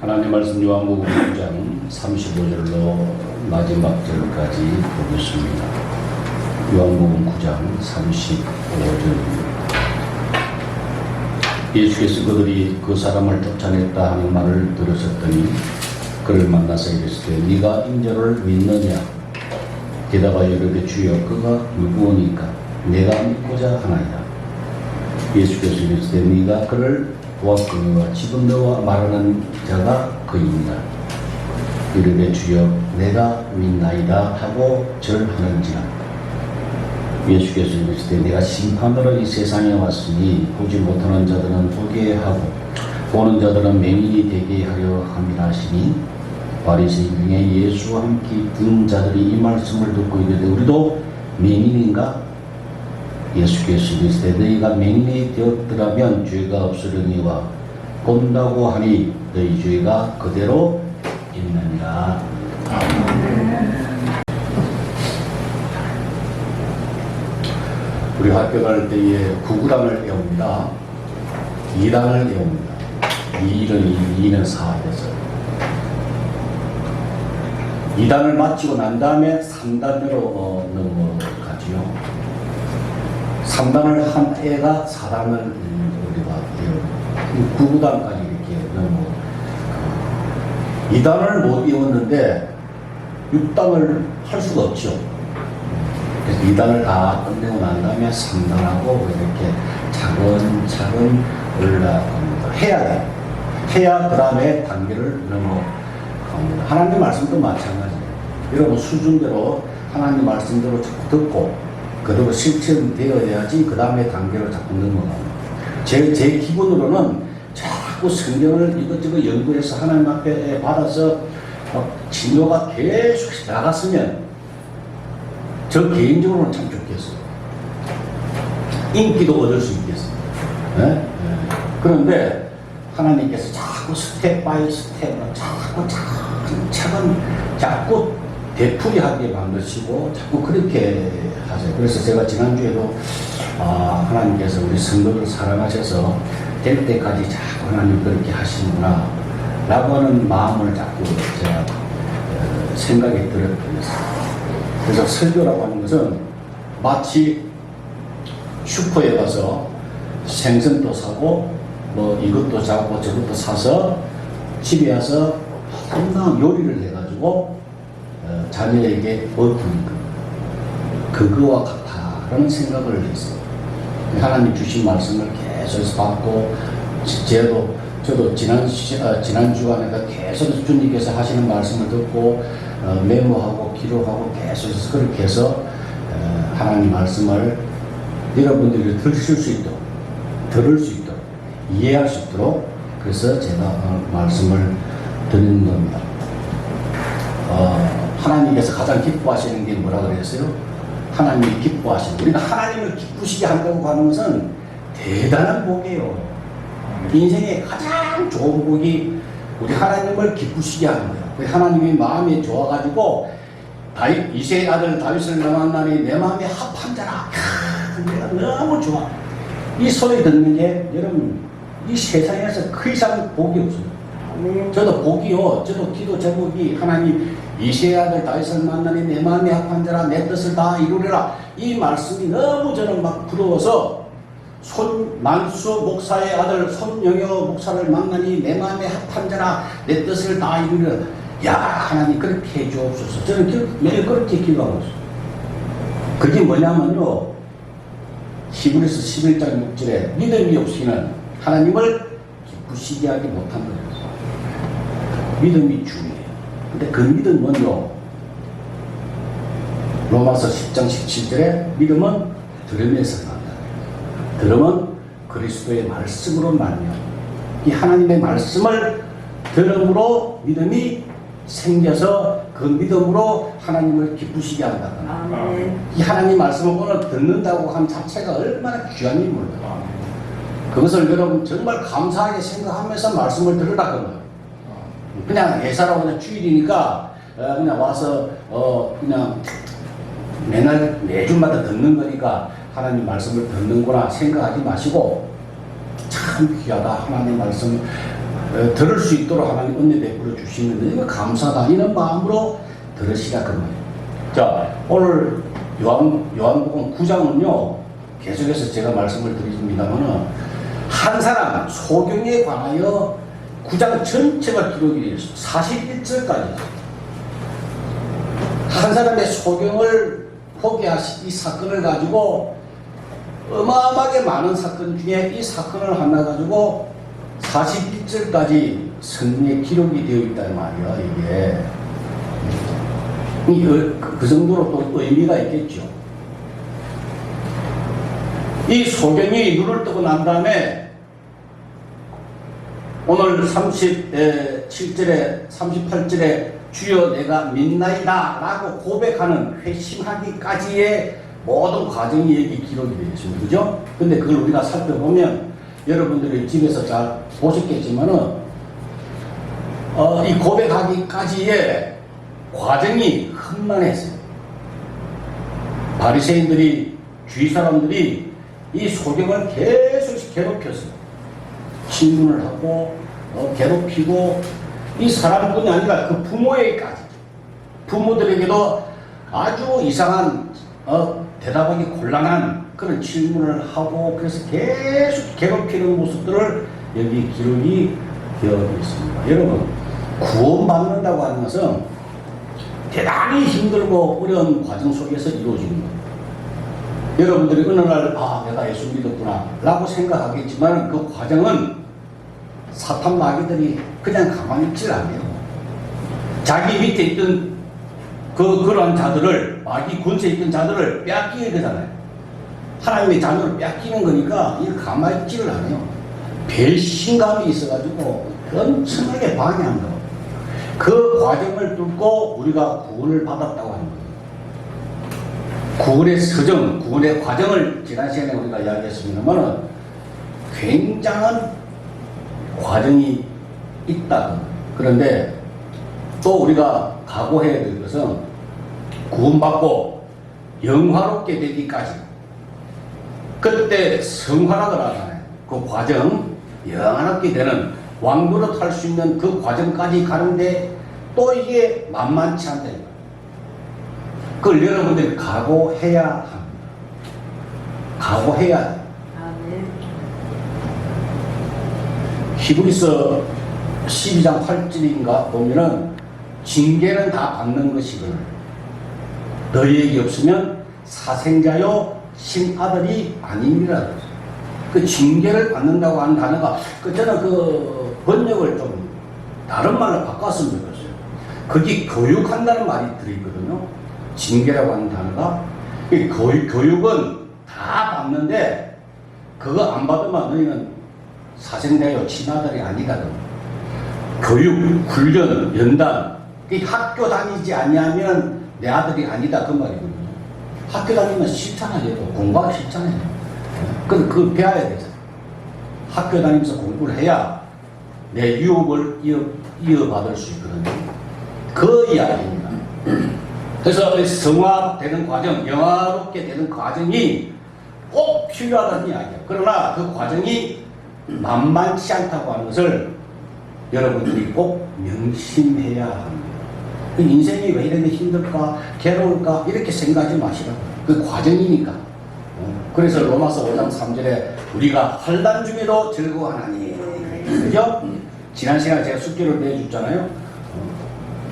하나님 말씀 요한복음 9장 35절로 마지막 절까지 보겠습니다. 요한복음 9장 35절입니다. 예수께서 그들이 그 사람을 쫓아냈다 하는 말을 들으셨더니 그를 만나서 이르시되 네가 인자를 믿느냐? 게다가 이르되 주여 그가 누구오니까 내가 믿고자 하나이다. 예수께서 이르시되 네가 그를 보았거니와 지금 너와 말하는 자가 그이니라. 이르되 주여 내가 믿나이다 하고 절하는지라. 예수께서 이르시되 내가 심판으로 이 세상에 왔으니 보지 못하는 자들은 보게 하고 보는 자들은 맹인이 되게 하려 함이라 하시니 바리새인 중에 예수와 함께 든 자들이 이 말씀을 듣고 이르되 우리도 맹인인가? 예수께서 이르시되 너희가 맹인이 되었더라면 죄가 없으려니와 본다고 하니 너희 죄가 그대로 있느니라. 우리 학교 갈 때에 9구단을 외웁니다. 2단을 외웁니다. 2는 4에서 2단을 마치고 난 다음에 3단으로 넘어가지요. 3단을 한 애가 4단을 우리가 외우고 9구단까지 이렇게 넘어 2단을 못 외웠는데 6단을 할 수가 없죠. 그래서 2단을 다 끝내고 난 다음에 3단하고 이렇게 차근차근 올라갑니다. 해야 돼. 해야 그 다음에 단계를 넘어갑니다. 하나님 말씀도 마찬가지예요. 여러분 수준대로 하나님 말씀대로 자꾸 듣고 그대로 실천되어야지 그 다음에 단계로 자꾸 넘어갑니다. 제 기분으로는 자꾸 성경을 이것저것 연구해서 하나님 앞에 받아서 진료가 계속 나갔으면 저 개인적으로는 참 좋겠어요. 인기도 얻을 수 있겠어요. 네? 그런데 하나님께서 자꾸 스텝 바이 스텝으로 자꾸 되풀이하게 만드시고 자꾸 그렇게 하세요. 그래서 제가 지난주에도 하나님께서 우리 성도를 사랑하셔서 될 때까지 자꾸 하나님 그렇게 하시는구나 라고 하는 마음을 자꾸 제가 생각이 들었습니다. 그래서 설교라고 하는 것은 마치 슈퍼에 가서 생선도 사고 뭐 이것도 사고 저것도 사서 집에 와서 항상 요리를 해가지고 자녀에게 먹는 것 그거와 같다라는 생각을 했어요. 하나님 주신 말씀을 계속 받고 저도 지난 주간에 계속 주님께서 하시는 말씀을 듣고 메모하고 기록하고 계속해서 그렇게 해서 하나님 말씀을 여러분들이 들을 수 있도록 이해할 수 있도록 그래서 제가 말씀을 드리는 겁니다. 하나님께서 가장 기뻐하시는 게 뭐라 그랬어요? 하나님이 기뻐하시는 우리가 하나님을 기쁘시게 한다고 하는 것은 대단한 복이에요. 인생의 가장 좋은 복이 우리 하나님을 기쁘시게 하는 거예요. 하나님이 마음이 좋아가지고 이새의 아들 다윗을 만나니 내 마음이 합한 자라. 내가 너무 좋아. 이 소리 듣는 게 여러분 이 세상에서 그 이상 복이 없어요. 저도 복이요. 저도 기도 제목이 하나님 이새의 아들 다윗을 만나니 내 마음이 합한 자라 내 뜻을 다 이루리라. 이 말씀이 너무 저는 막 부러워서 만수 목사의 아들 손영여 목사를 만나니 내 마음에 합한 자라 내 뜻을 다 이루리라. 야 하나님 그렇게 해주옵소서. 저는 매일 그렇게 기도하고 있어요. 그게 뭐냐면요 히브리서 11장 6절에 믿음이 없이는 하나님을 기쁘시게 하지 못한 거예요. 믿음이 중요해요. 근데 그 믿음은요 로마서 10장 17절에 믿음은 들음에서 난다. 들음은 그리스도의 말씀으로 말미암아 이 하나님의 말씀을 들음으로 믿음이 생겨서 그 믿음으로 하나님을 기쁘시게 한다. 이 하나님 말씀을 오늘 듣는다고 한 자체가 얼마나 귀한 일입니까? 그것을 여러분 정말 감사하게 생각하면서 말씀을 들으라 그 말이에요. 그냥 예사라고 그냥 주일이니까 그냥 와서 그냥 맨날 매주마다 듣는 거니까 하나님 말씀을 듣는구나 생각하지 마시고 참 귀하다 하나님 말씀 들을 수 있도록 하나님 은혜 베풀어 주시는데 이거 감사다 이런 마음으로 들으시라 그 말이에요. 자, 오늘 요한복음 9장은요 계속해서 제가 말씀을 드립니다만은 한 사람 소경에 관하여 9장 전체가 기록이 되어 있어요. 41절까지 한 사람의 소경을 포기하신 이 사건을 가지고 어마어마하게 많은 사건 중에 이 사건을 하나 가지고 41절까지 성경에 기록이 되어 있단 말이야. 이게 그 정도로 또 의미가 있겠죠. 이 소경이 눈을 뜨고 난 다음에 오늘 37절에 38절에 주여 내가 믿나이다 라고 고백하는 회심하기까지의 모든 과정이 여기 기록이 되어 있습니다. 그죠? 근데 그걸 우리가 살펴보면 여러분들이 집에서 잘 보셨겠지만은 이 고백하기까지의 과정이 험난했어요. 바리새인들이 주위 사람들이 이 소경을 계속 괴롭혔어요. 신문을 하고 괴롭히고 이 사람뿐이 아니라 그 부모에게까지 부모들에게도 아주 이상한 대답하기 곤란한 그런 질문을 하고 그래서 계속 괴롭히는 모습들을 여기 기록이 되어 있습니다. 여러분 구원받는다고 하는 것은 대단히 힘들고 어려운 과정 속에서 이루어지는 겁니다. 여러분들이 어느 날 내가 예수 믿었구나 라고 생각하겠지만 그 과정은 사탄 마귀들이 그냥 가만히 있질 않아요. 자기 밑에 있던 그러한 자들을 마귀 권세에 있던 자들을 빼앗기게 되잖아요. 하나님의 자녀를 빼앗기는 거니까 이게 가만히 있지를 않아요. 배신감이 있어가지고 엄청나게 방해한다. 그 과정을 뚫고 우리가 구원을 받았다고 하는 거예요. 구원의 서정, 구원의 과정을 지난 시간에 우리가 이야기했습니다만 굉장한 과정이 있다. 그런데 또 우리가 각오해야 될 것은 구원받고 영화롭게 되기까지 그때 성화락을 하잖아요. 그 과정 영화롭게 되는 왕노릇 할 수 있는 그 과정까지 가는데 또 이게 만만치 않다. 그걸 여러분들이 각오해야 합니다. 각오해야 해요. 히브리서 12장 8절인가 보면은 징계는 다 받는 것이거늘 너희에게 없으면 사생자요 신아들이 아니니라. 그 징계를 받는다고 하는 단어가 저는 그 번역을 좀 다른 말로 바꿨으면 좋겠어요. 거기 교육한다는 말이 들어있거든요. 징계라고 하는 단어가 교육은 다 받는데 그거 안 받으면 너희는 사생자요 친아들이 아니거든. 교육, 훈련, 연단 학교 다니지 아니하면 내 아들이 아니다 그 말이거든요. 학교 다니면 싫잖아요. 공부하기 싫잖아요. 그걸 배워야 되잖아요. 학교 다니면서 공부를 해야 내 유업을 이어받을 수 있거든요. 그 이야기입니다. 그래서 성화되는 과정, 영화롭게 되는 과정이 꼭 필요하다는 이야기예요. 그러나 그 과정이 만만치 않다고 하는 것을 여러분들이 꼭 명심해야 합니다. 인생이 왜 이렇게 힘들까, 괴로울까 이렇게 생각하지 마시라고. 그 과정이니까. 그래서 로마서 5장 3절에 우리가 환난 중에도 즐거워하나니, 그죠? 지난 시간에 제가 숙제를 내줬잖아요.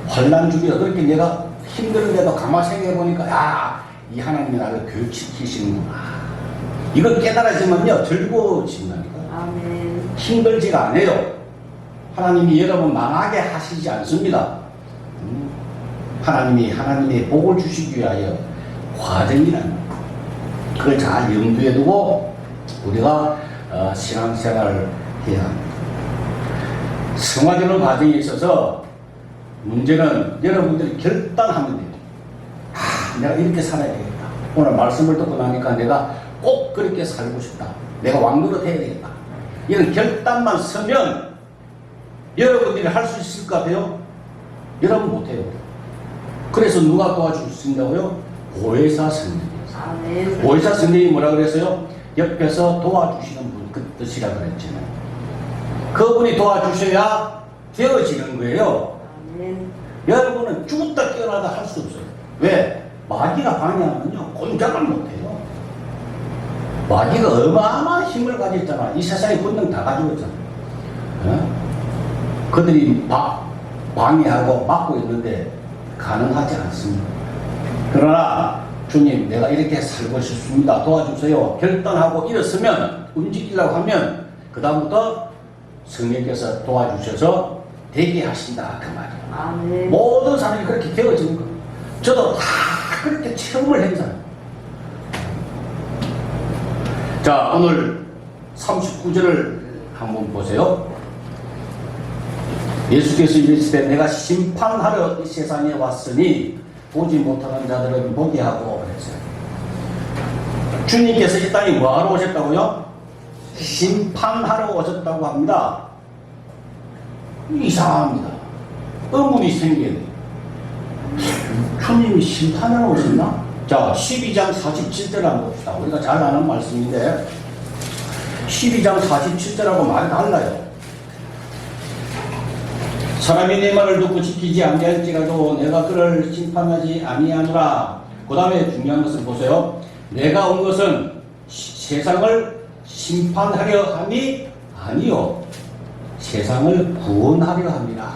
환난 중에도 그렇게 내가 힘들은데도 가만히 생각해보니까 이 하나님이 나를 교육시키시는구나. 이걸 깨달아지면요 즐거워진다니까. 아멘. 힘들지가 않아요. 하나님이 여러분 망하게 하시지 않습니다. 하나님이 복을 주시기 위하여 과정이라는 거. 그걸 잘 염두에 두고 우리가 신앙생활을 해야 합니다. 성화되는 과정에 있어서 문제는 여러분들이 결단하면 돼요. 내가 이렇게 살아야 되겠다. 오늘 말씀을 듣고 나니까 내가 꼭 그렇게 살고 싶다. 내가 왕노릇 해야 되겠다. 이런 결단만 서면 여러분들이 할 수 있을 것 같아요? 여러분 못해요. 그래서 누가 도와주신다고요? 보혜사 선생님. 보혜사 선생님이 뭐라 그랬어요? 옆에서 도와주시는 분, 그 뜻이라 그랬잖아요. 그분이 도와주셔야 되어지는 거예요. 아멘. 여러분은 죽었다 깨어나다 할 수 없어요. 왜? 마귀가 방해하면요 꼼짝을 못해요. 마귀가 어마어마한 힘을 가졌잖아. 이 세상의 권능 다 가지고 있잖아. 그들이 방해하고 막고 있는데 가능하지 않습니다. 그러나 주님 내가 이렇게 살고 싶습니다. 도와주세요. 결단하고 일었으면 움직이려고 하면 그 다음부터 성령께서 도와주셔서 되게 하신다 그 말이에요. 아멘. 모든 사람이 그렇게 되어지는 거예요. 저도 다 그렇게 체험을 했잖아요. 자, 오늘 39절을 한번 보세요. 예수께서 이르시되 내가 심판하러 이 세상에 왔으니 보지 못하는 자들은 보게 하고 그랬어요. 주님께서 이 땅에 뭐하러 오셨다고요? 심판하러 오셨다고 합니다. 이상합니다. 의문이 생겨요. 주님이 심판하러 오셨나? 자, 12장 47절 한번 봅시다. 우리가 잘 아는 말씀인데 12장 47절하고 말이 달라요. 사람이 내 말을 듣고 지키지 아니할지라도 내가 그를 심판하지 아니하노라. 그 다음에 중요한 것을 보세요. 내가 온 것은 세상을 심판하려 함이 아니요 세상을 구원하려 함이라.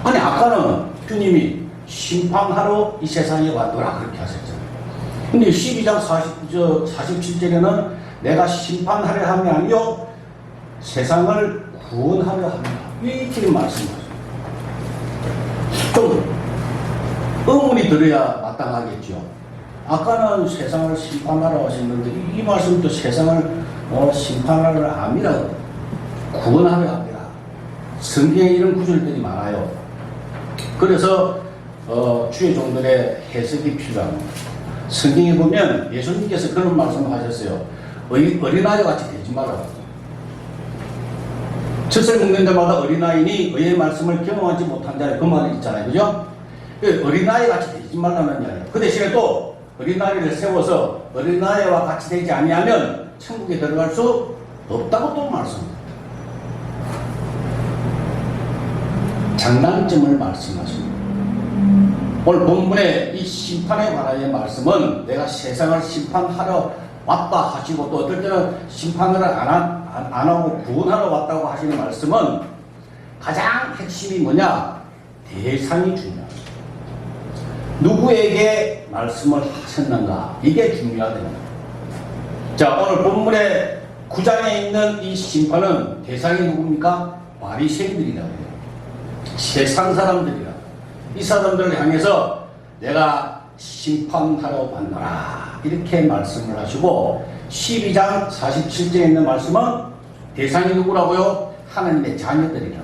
아니 아까는 주님이 심판하러 이 세상에 왔더라 그렇게 하셨잖아요. 근데 12장 47절에는 내가 심판하려 함이 아니요 세상을 구원하려 합니다. 이렇게 말씀하세요. 좀 의문이 들어야 마땅하겠죠. 아까는 세상을 심판하러 하셨는데 이 말씀도 세상을 심판하려 함이라 구원하려 합니다. 성경에 이런 구절들이 많아요. 그래서 주의 종들의 해석이 필요합니다. 성경에 보면 예수님께서 그런 말씀을 하셨어요. 어린아이 같이 되지 말라고. 젖을 먹는 자마다 어린아이니 의의 말씀을 경험하지 못한 자의 그 말이 있잖아요. 그죠? 어린아이 같이 되지 말라는 이야기예요. 그 대신에 또 어린아이를 세워서 어린아이와 같이 되지 아니하면 천국에 들어갈 수 없다고 또 말씀합니다. 장단점을 말씀하십니다. 오늘 본문의 이 심판에 관하여 말씀은 내가 세상을 심판하러 왔다 하시고 또 어떨 때는 심판을 안 하고 구원하러 왔다고 하시는 말씀은 가장 핵심이 뭐냐? 대상이 중요합니다. 누구에게 말씀을 하셨는가? 이게 중요하다. 자, 오늘 본문의 9장에 있는 이 심판은 대상이 누굽니까? 바리새인들이라고 해요. 세상 사람들이라. 이 사람들을 향해서 내가 심판하러 왔노라 이렇게 말씀을 하시고 12장 47절에 있는 말씀은 대상이 누구라고요? 하나님의 자녀들이라고.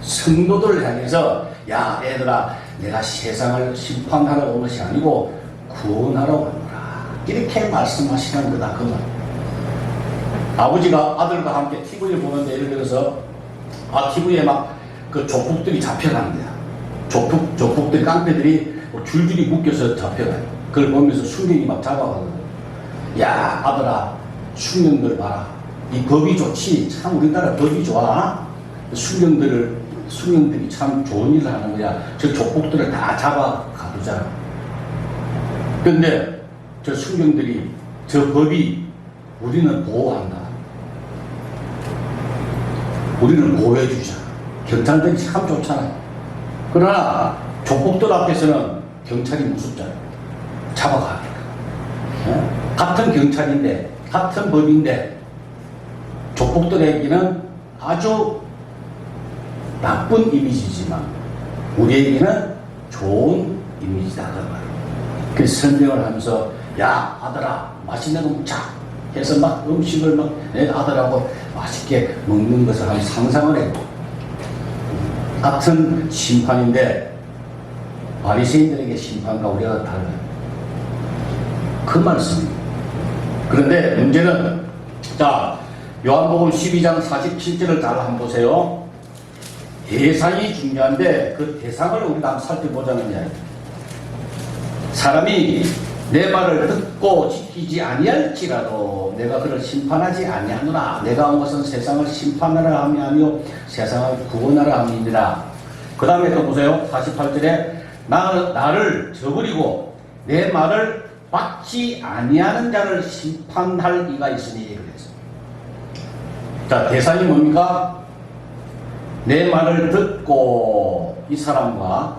성도들을 향해서 야 얘들아 내가 세상을 심판하러 온 것이 아니고 구원하러 왔노라 이렇게 말씀하시는 거다 그 말. 아버지가 아들과 함께 TV를 보는데 예를 들어서 TV에 막 그 조폭들이 잡혀가는 거야. 조폭들 깡패들이 줄줄이 묶여서 잡혀가요. 그걸 보면서 순경이 막 잡아가거든. 야 아들아 순경들 봐라. 이 법이 좋지. 참 우리나라 법이 좋아. 순경들이 참 좋은 일을 하는 거야. 저 조폭들을 다 잡아 가두잖아. 근데 저 순경들이 저 법이 우리는 보호한다. 우리는 보호해주잖아. 경찰들이 참 좋잖아요. 그러나 조폭들 앞에서는 경찰이 무섭잖아요. 잡아가니까. 같은 경찰인데 같은 법인데 조폭들에게는 아주 나쁜 이미지지만 우리에게는 좋은 이미지다 그 말이에요. 그래서 설명을 하면서 야 아들아 맛있는 거 먹자 해서 막 음식을 막 내 아들하고 맛있게 먹는 것을 한번 상상을 해요. 같은 심판인데 바리새인들에게 심판과 우리가 달라요. 그 말씀입니다. 그런데 문제는 자 요한복음 12장 47절을 잘 한번 보세요. 대상이 중요한데 그 대상을 우리가 한번 살펴보자는 이야기입니다. 사람이 내 말을 듣고 지키지 아니할지라도 내가 그를 심판하지 아니하노라. 내가 온 것은 세상을 심판하라 함이 아니요 세상을 구원하라 함이니라. 그 다음에 또 보세요. 48절에 나를 저버리고 내 말을 받지 아니하는 자를 심판할 이가 있으니 그랬어요. 자, 대상이 뭡니까? 내 말을 듣고 이 사람과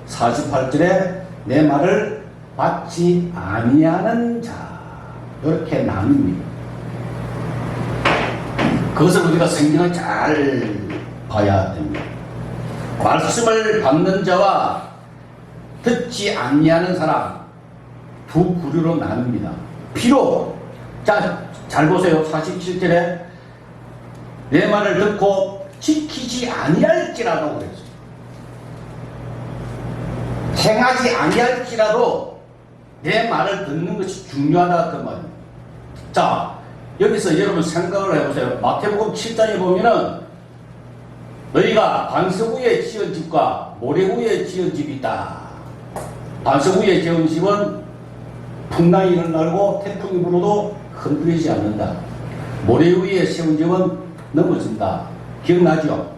48절에 내 말을 받지 아니하는 자, 이렇게 나뉩니다. 그것을 우리가 성경을 잘 봐야 됩니다. 말씀을 받는 자와 듣지 아니하는 사람 두 부류로 나눕니다. 비록 자, 잘 보세요. 47절에 내 말을 듣고 지키지 아니할지라도 그랬어요. 행하지 아니할지라도 내 말을 듣는 것이 중요하다 그 말입니다. 자, 여기서 여러분 생각을 해보세요. 마태복음 7장에 보면은 너희가 반석 위에 지은 집과 모래 위에 지은 집이 있다. 반석 위에 지은 집은 풍랑이 일어나고 태풍이 불어도 흔들리지 않는다. 모래 위에 세운 집은 넘어진다. 기억나죠?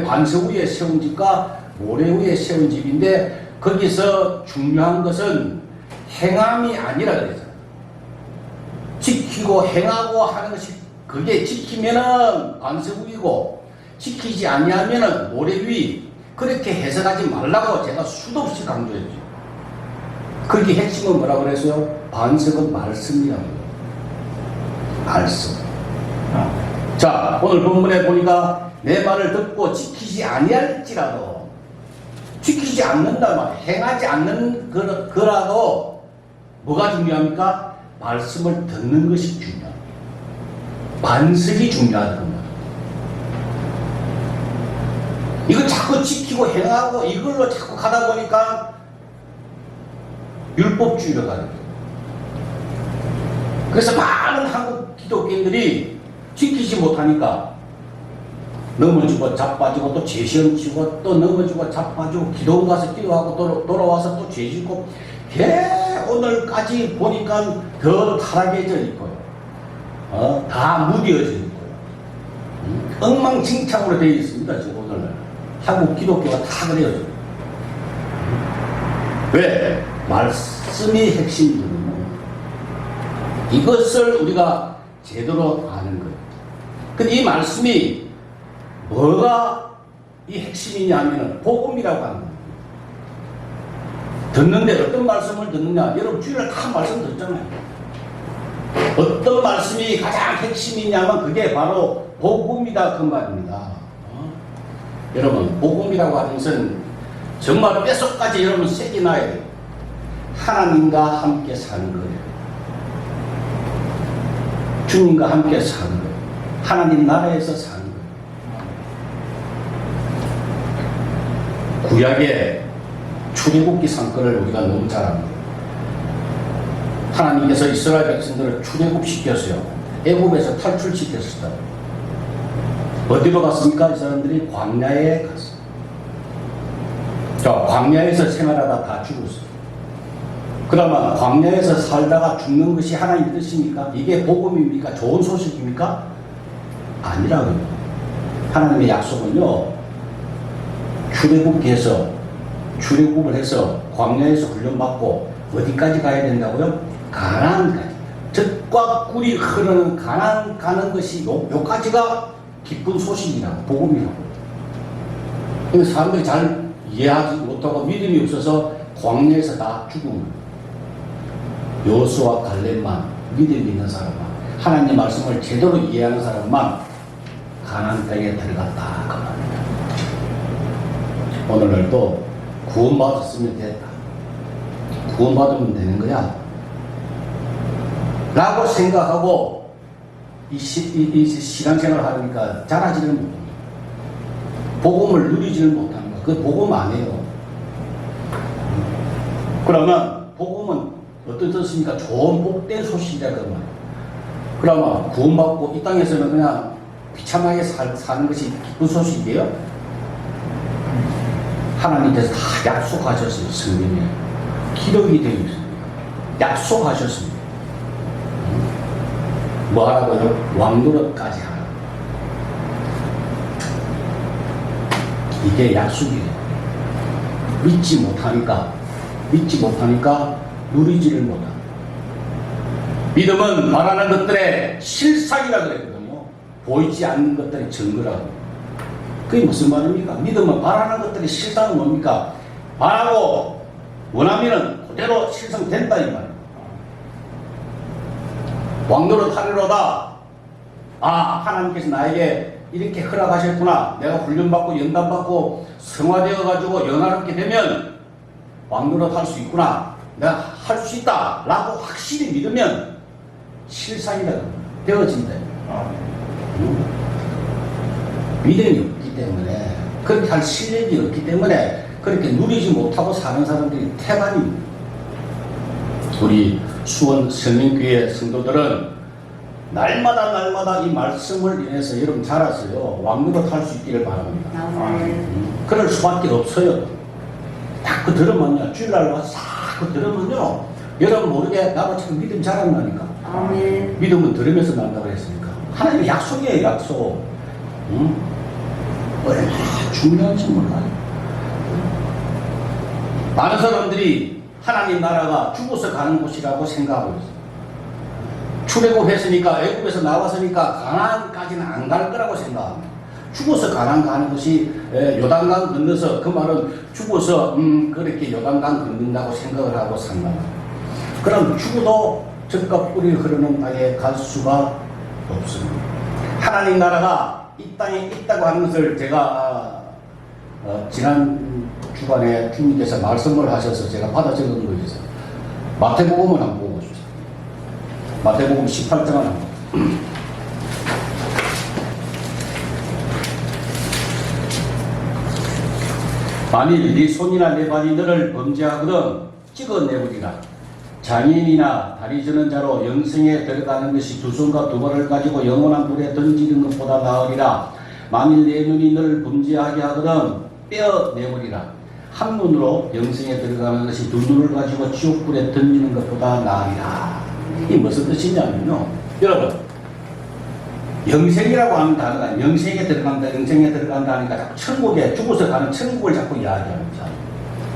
반석 위에 세운 집과 모래 위에 세운 집인데 거기서 중요한 것은 행함이 아니라 그랬잖아요. 지키고 행하고 하는 것이 그게 지키면은 반석 위고 지키지 아니하면은 모래 위. 그렇게 해석하지 말라고 제가 수도 없이 강조했죠. 거기 핵심은 뭐라고 그랬어요? 반석은 말씀이라고. 말씀. 자, 오늘 본문에 보니까 내 말을 듣고 지키지 아니할지라도 지키지 않는다 말, 행하지 않는 거라도 뭐가 중요합니까? 말씀을 듣는 것이 중요합니다. 반석이 중요하다는 거예요. 이거 자꾸 지키고 행하고 이걸로 자꾸 가다 보니까 율법주의로 가는 거예요. 그래서 많은 한국 기독교인들이 지키지 못하니까 넘어지고 자빠지고 또 죄시험 치고 또 넘어지고 자빠지고 기도원 가서 기도하고 또 돌아와서 또 죄짓고 오늘까지 보니까 더 타락해져 있고요. 다 무뎌져 있고요. 엉망진창으로 되어 있습니다. 지금 오늘날 한국 기독교가 다 그래요. 왜? 말씀이 핵심이거든요. 이것을 우리가 제대로 아는 거예요. 근데 이 말씀이 뭐가 이 핵심이냐 하면 복음이라고 하는 거예요. 듣는데 어떤 말씀을 듣느냐. 여러분 주일날 다 말씀 듣잖아요. 어떤 말씀이 가장 핵심이냐면 그게 바로 복음이다 그 말입니다. 여러분 복음이라고 하는 것은 정말 뼛속까지 여러분 새겨놔야 돼요. 하나님과 함께 사는 거예요. 주님과 함께 사는 거예요. 하나님 나라에서 사는 거예요. 구약의 출애굽기 사건을 우리가 너무 잘 압니다. 하나님께서 이스라엘 백성들을 출애굽시켰어요. 애굽에서 탈출시켰습니다. 어디로 갔습니까? 이 사람들이 광야에 갔어요. 자, 광야에서 생활하다 다 죽었어요. 그러면 광야에서 살다가 죽는 것이 하나님 뜻입니까? 이게 복음입니까? 좋은 소식입니까? 아니라고요. 하나님의 약속은요, 출애굽을 해서 광야에서 훈련받고 어디까지 가야 된다고요? 가나안까지. 젖과 꿀이 흐르는 가나안 가는 것이 요까지가 기쁜 소식이라고, 복음이라고. 근데 사람들이 잘 이해하지 못하고 믿음이 없어서 광야에서 다 죽은 거예요. 여호수아 갈렙만, 믿음이 있는 사람만, 하나님 말씀을 제대로 이해하는 사람만 가나안 땅에 들어갔다 그 말입니다. 오늘날도 구원받았으면 됐다. 구원받으면 되는 거야. 라고 생각하고 이 신앙생활을 하니까 자라지를 못합니다. 복음을 누리지를 못합니다. 그 복음 아니에요. 그러면 복음은 어떤 뜻입니까? 좋은 복된 소식이라 그 말이에요. 그러면 구원받고 이 땅에서는 그냥 비참하게 사는 것이 기쁜 소식이에요? 하나님께서 다 약속하셨어요. 성경에 기록이 되어 있습니다. 약속하셨습니다. 뭐 하라고요? 왕노릇까지 하라. 이게 약속이에요. 믿지 못하니까 누리지를 못한다. 믿음은 말하는 것들의 실상이라 그랬거든요. 보이지 않는 것들의 증거라고. 그게 무슨 말입니까? 믿음은 말하는 것들의 실상은 뭡니까? 말하고 원하면은 그대로 실성된다 이 말입니다. 왕노릇 하리로다. 아, 하나님께서 나에게 이렇게 허락하셨구나. 내가 훈련받고 연단받고 성화되어가지고 영화롭게 되면 왕노릇 할 수 있구나. 내가 할 수 있다. 라고 확실히 믿으면 실상이다. 되어진다. 믿음이 없기 때문에, 그렇게 할 실력이 없기 때문에 그렇게 누리지 못하고 사는 사람들이 태반입니다. 우리 수원 성인교회 성도들은 날마다 이 말씀을 인해서 여러분 자랐어요. 왕노릇 할 수 있기를 바랍니다. 그럴 수밖에 없어요. 자꾸 들으면요, 주일날 와서 자꾸 들으면요, 여러분 모르게 나도 지금 믿음 자란다니까. 아멘. 믿음은 들으면서 난다고 했으니까. 하나님의 약속이에요, 약속. 얼마나 중요한지 몰라요. 많은 사람들이 하나님 나라가 죽어서 가는 곳이라고 생각하고 있어요. 출애굽했으니까, 애굽에서 나왔으니까 가나안까지는 안 갈 거라고 생각합니다. 죽어서 가나안 가는 것이 요단강 건너서, 그 말은 죽어서 그렇게 요단강 건넌다고 생각을 하고 산다. 그럼 죽어도 젖과 꿀이 흐르는 땅에 갈 수가 없습니다. 하나님 나라가 이 땅에 있다고 하는 것을 제가 지난 주간에 주님께서 말씀을 하셔서 제가 받아 적은 거 있어요. 마태복음을 한번 보고 싶어요. 마태복음 18장을 한번. 만일 네 손이나 네 발이 너를 범죄하거든 찍어내버리라. 장애인이나 다리 저는 자로 영생에 들어가는 것이 두 손과 두 발을 가지고 영원한 불에 던지는 것보다 나으리라. 만일 내 눈이 너를 범죄하게 하거든 떼어내버리라. 한 눈으로 영생에 들어가는 것이 두 눈을 가지고 지옥불에 던지는 것보다 나으리라. 이게 무슨 뜻이냐면요, 여러분, 영생이라고 하는 단어가 영생에 들어간다 하니까 자꾸 천국에 죽어서 가는 천국을 자꾸 이야기합니다.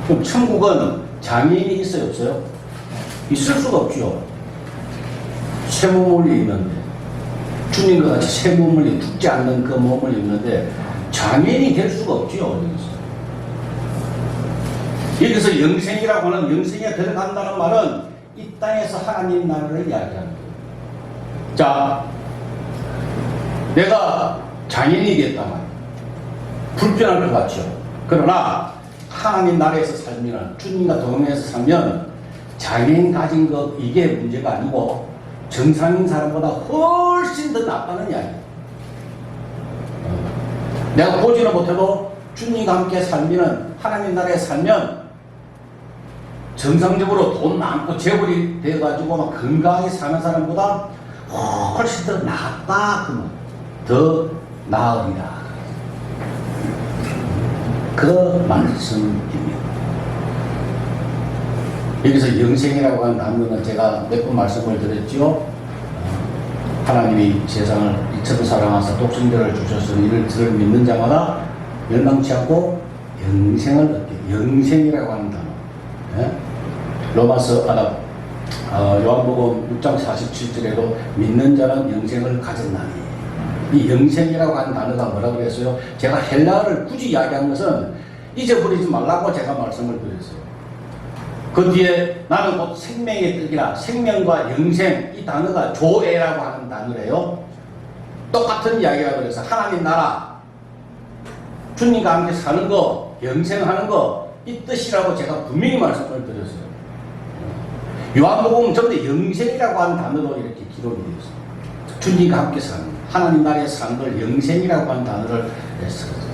그럼 천국은 장애인이 있어요, 없어요? 있을 수가 없죠. 새 몸을 입는데, 주님과 같이 새 몸을 죽지 않는 그 몸을 입는데 장애인이 될 수가 없죠. 여기서 영생이라고 하는, 영생에 들어간다는 말은 이 땅에서 하나님 나라를 이야기하는 거예요. 자, 내가 장애인이 됐다 말이야. 불편할 것 같죠. 그러나 하나님 나라에서 살면, 주님과 동행해서 살면 장애인 가진 것 이게 문제가 아니고 정상인 사람보다 훨씬 더 낫다는 이야기예요. 내가 보지는 못해도 주님과 함께 살면, 하나님 나라에 살면 정상적으로 돈 많고 재벌이 돼가지고 막 건강하게 사는 사람보다 훨씬 더 낫다. 더 나으리라. 그 말씀입니다. 여기서 영생이라고 하는 단어는 제가 몇 번 말씀을 드렸죠. 하나님이 세상을 이처럼 사랑하사 독생자를 주셨으니 이를 믿는 자마다 멸망치 않고 영생을 얻게. 영생이라고 하는 단어. 예? 로마서 요한복음 6장 47절에도 믿는 자는 영생을 가졌나니. 이 영생이라고 하는 단어가 뭐라고 그랬어요? 제가 헬라어를 굳이 이야기한 것은 잊어버리지 말라고 제가 말씀을 드렸어요. 그 뒤에 나는 곧 생명의 뜻이라, 생명과 영생, 이 단어가 조에라고 하는 단어래요. 똑같은 이야기라고 그래서 하나님 나라, 주님과 함께 사는 거, 영생하는 거, 이 뜻이라고 제가 분명히 말씀을 드렸어요. 요한복음 전부 영생이라고 하는 단어로 이렇게 기록이 되어 있어요. 주님과 함께 사는, 하나님 나라에 사는 걸 영생이라고 하는 단어를 썼어요.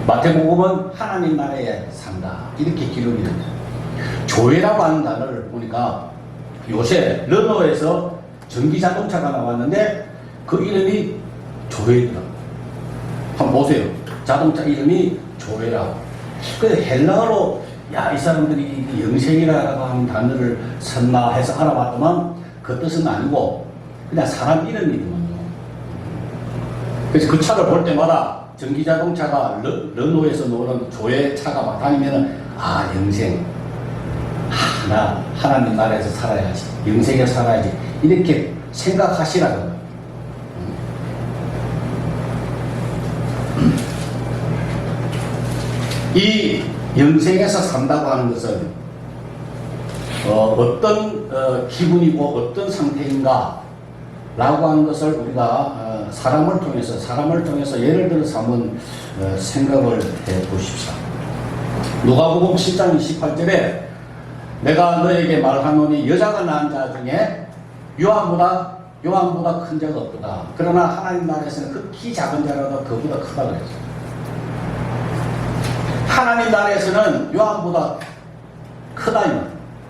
마태복음은 하나님 나라에 산다, 이렇게 기록이 되어 있어요. 조회라고 하는 단어를 보니까 요새 르노에서 전기자동차가 나왔는데 그 이름이 조회더라고요. 한번 보세요. 자동차 이름이 조회라고. 그 헬라어로 야, 이 사람들이 영생이라고 하는 단어를 썼나 해서 알아봤더만 그 뜻은 아니고 그냥 사람 이름이더만요. 그래서 그 차를 볼 때마다 전기자동차가 르노에서 노는 조회차가 막 다니면은 아, 영생. 나 하나님 나라에서 살아야지. 영생에 살아야지. 이렇게 생각하시라고. 이 영생에서 산다고 하는 것은 어떤 기분이고 어떤 상태인가 라고 하는 것을 우리가 사람을 통해서 예를 들어서 한번 생각을 해 보십시오. 누가복음 7장 28절에 내가 너에게 말하노니 여자가 낳은 자 중에 요한보다 큰 자가 없도다. 그러나 하나님 나라에서는 극히 작은 자라도 그보다 크다 그랬어요. 하나님 나라에서는 요한보다 크다.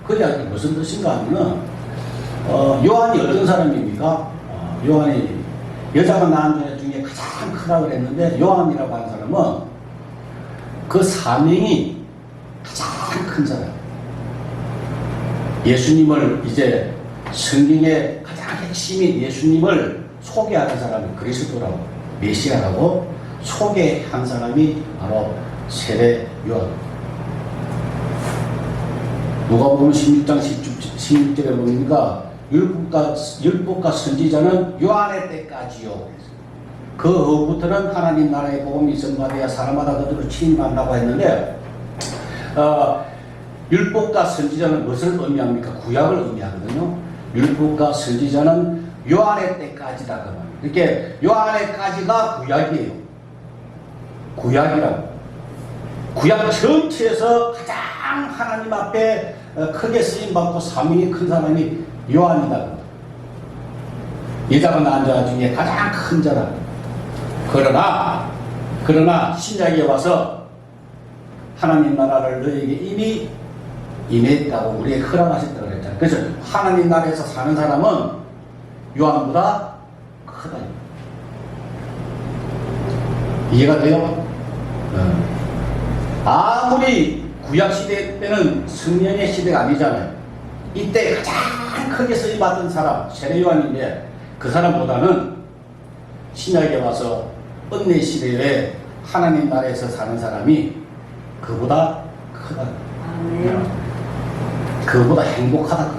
그 이야기 무슨 뜻인가 하면은 요한이 어떤 사람입니까? 요한이 여자가 낳은 자 중에 가장 크다 그랬는데 요한이라고 하는 사람은 그 사명이 가장 큰 사람. 예수님을 이제 성경의 가장 핵심인 예수님을 소개하는 사람이 그리스도라고 메시아라고 소개한 사람이 바로 세례 요한. 누가복음 16장 16절에 보니까 율법과 선지자는 요한의 때까지요. 그 후부터는 하나님 나라의 복음이 전파되어 사람마다 그들을 침입한다고 했는데 율법과 선지자는 무엇을 의미합니까? 구약을 의미하거든요. 율법과 선지자는 요한의 때까지다. 그 말이에요. 이렇게 요한의 까지가 구약이에요. 구약이라고. 구약 전체에서 가장 하나님 앞에 크게 쓰임받고 사명이 큰 사람이 요한이다. 여자가 낳은 자 중에 가장 큰 자라. 그러나 신약에 와서 하나님 나라를 너에게 이미 임했다고 우리에게 허락하셨다고 그랬잖아요. 그래서 하나님 나라에서 사는 사람은 요한보다 크다. 이해가 돼요? 아무리 구약시대 때는 성령의 시대가 아니잖아요. 이때 가장 크게 쓰임받은 사람 세례요한인데 그 사람보다는 신약에 와서 은혜 시대에 하나님 나라에서 사는 사람이 그보다 크다. 그보다 행복하다.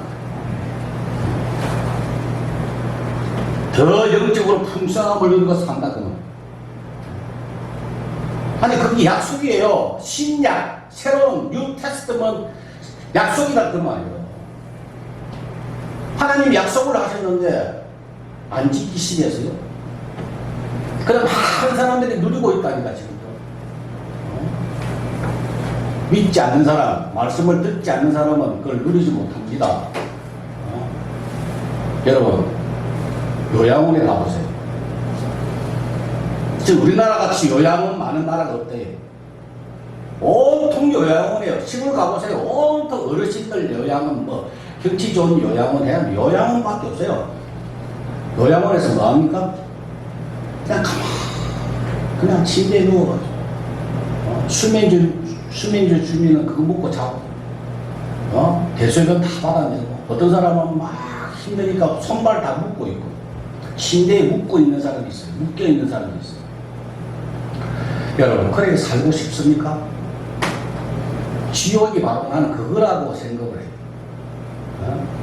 더 영적으로 풍성함을 누리고 산다. 아니 그게 약속이에요. 신약 새로운 뉴 테스트먼트 약속이다 그 말이에요. 하나님 약속을 하셨는데 안 지키시겠어요? 그럼 많은 사람들이 누리고 있다니까 지금도. 믿지 않는 사람, 말씀을 듣지 않는 사람은 그걸 누리지 못합니다. 여러분 요양원에 가보세요. 지금 우리나라 같이 요양원 많은 나라가 없대요. 온통 요양원이에요. 시골 가보세요. 온통 어르신들 요양원, 뭐 경치 좋은 요양원 해야 요양원밖에 없어요. 요양원에서 뭐 합니까? 그냥 침대에 누워 수면제 주면은 그거 먹고 자고 대소변 다 받아내고 어떤 사람은 막 힘드니까 손발 다 묶고 있고 침대에 묶고 있는 사람이 있어요. 묶여 있는 사람이 있어요. 여러분 그렇게 살고 싶습니까? 지옥이 바로 나는 그거라고 생각을 해요.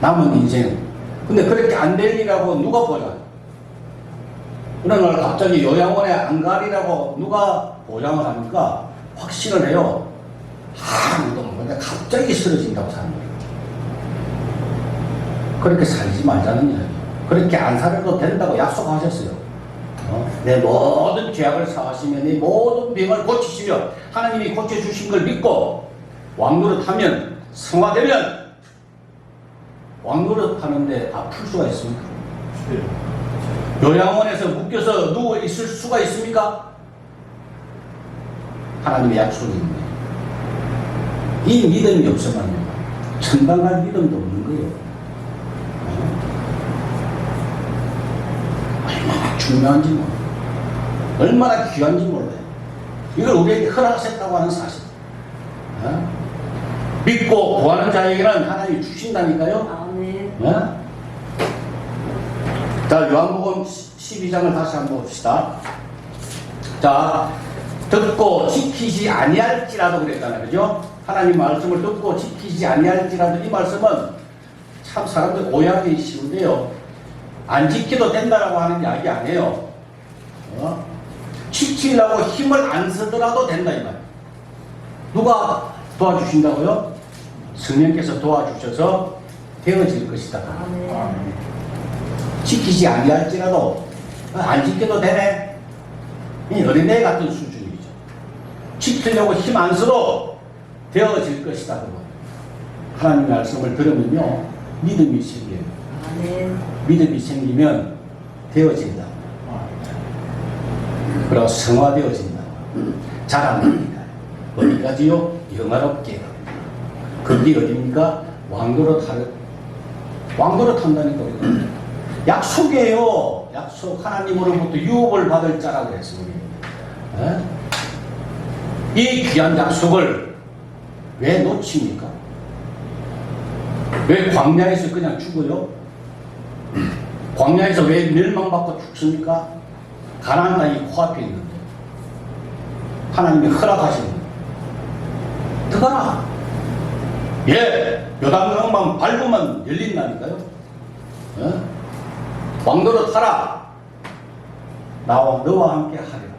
남은 인생. 근데 그렇게 안 될 일이라고 누가 보자. 어느 날 갑자기 요양원에 안 가리라고 누가 보장을 하니까 확신을 해요. 아무도 모르는데 갑자기 쓰러진다고 사는 거예요. 그렇게 살지 말자는 이야기예요. 그렇게 안 살아도 된다고 약속하셨어요. 내 모든 죄악을 사하시며 내 모든 병을 고치시며 하나님이 고쳐주신 걸 믿고 왕노릇하면 성화되면 왕노릇하는데 아플 수가 있습니까? 요양원에서 묶여서 누워 있을 수가 있습니까? 하나님의 약속이 있네. 이 믿음이 없으면 천당 갈 믿음도 없는 거예요. 얼마나 중요한지 몰라요. 얼마나 귀한지 몰라요. 이걸 우리에게 허락하셨다고 하는 사실. 믿고 구하는 자에게는 하나님이 주신다니까요. 아멘. 어? 자, 요한복음 12장을 다시 한번 봅시다. 자, 듣고 지키지 아니할지라도 그랬잖아요. 그죠? 하나님 말씀을 듣고 지키지 아니할지라도, 이 말씀은 참 사람들 오해하기 쉬운데요. 안 지켜도 된다라고 하는 이야기 아니에요. 지키려고 힘을 안 쓰더라도 된다 이 말. 누가 도와주신다고요? 성령께서 도와주셔서 되어질 것이다. 아멘. 지키지 아니할지라도 안 지켜도 되네. 이 어린애 같은 수준이죠. 지키려고 힘 안 써도 되어질 것이다. 하나님 말씀을 들으면요, 믿음이 생겨요. 아멘. 믿음이 생기면 되어진다. 그리고 성화되어진다. 자랍니다. 어디까지요? 영화롭게. 그게 어디입니까? 왕도로 탄다니까. 약속이에요. 약속. 하나님으로부터 유업을 받을 자라고 그랬어, 우리. 에? 이 귀한 약속을 왜 놓칩니까? 왜 광야에서 그냥 죽어요? 광야에서 왜 멸망받고 죽습니까? 가나안 땅이 코앞에 있는데 하나님이 허락하시는 거예요. 들어가라. 예, 요단강만 밟으면 열린다니까요. 예? 왕도로 타라. 너와 함께 하리라.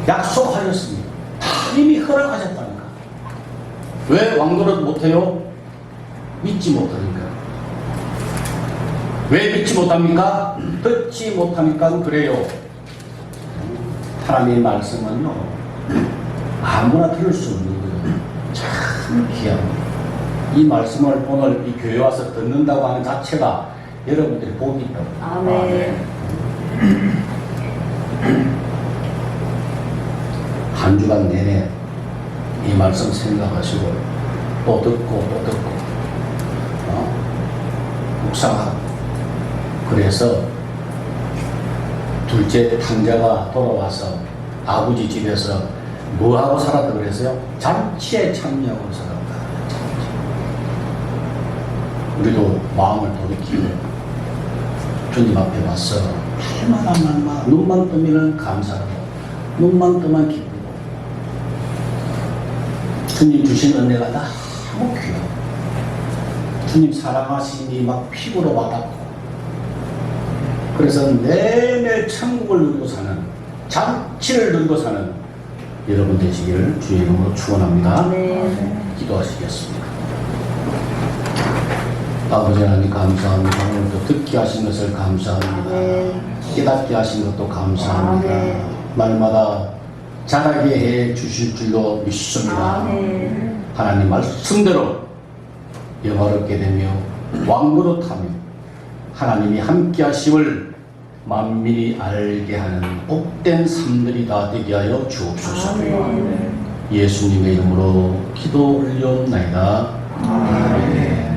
약속하셨습니다. 이미 허락하셨다니까. 왜 왕도를 못해요? 믿지 못하니까. 왜 믿지 못합니까? 듣지 못하니까 그래요. 하나님의 말씀은요, 아무나 들을 수 없는 거예요. 참 귀합니다. 이 말씀을 오늘 이 교회 와서 듣는다고 하는 자체가 여러분들이 복이 있다고. 아멘. 한 주간 내내 이 말씀 생각하시고 또 듣고 묵상하고. 그래서 둘째 탕자가 돌아와서 아버지 집에서 뭐하고 살았다 그랬어요? 잔치에 참여하고 살았다. 잔치. 우리도 마음을 돌이키고 주님 앞에 와서 할만한 눈만 뜨면 감사하고 눈만 뜨면 기쁘고 주님 주신 은혜가 너무 귀하고 주님 사랑하심이 막 피부로 와닿고 그래서 매일매일 천국을 누리고 사는, 잔치를 누리고 사는 여러분 되시기를 주의 이름으로 축원합니다. 네. 기도하시겠습니다. 아버지 하나님 감사합니다. 오늘도 듣게 하신 것을 감사합니다. 네. 깨닫게 하신 것도 감사합니다. 네. 날마다 자라게 해 주실 줄로 믿습니다. 네. 하나님 말씀대로 영화롭게 되며 왕노릇하며 하나님이 함께 하심을 만민이 알게 하는 복된 삶들이 다 되게 하여 주옵소서. 아멘. 예수님의 이름으로 기도 올려옵나이다. 아멘.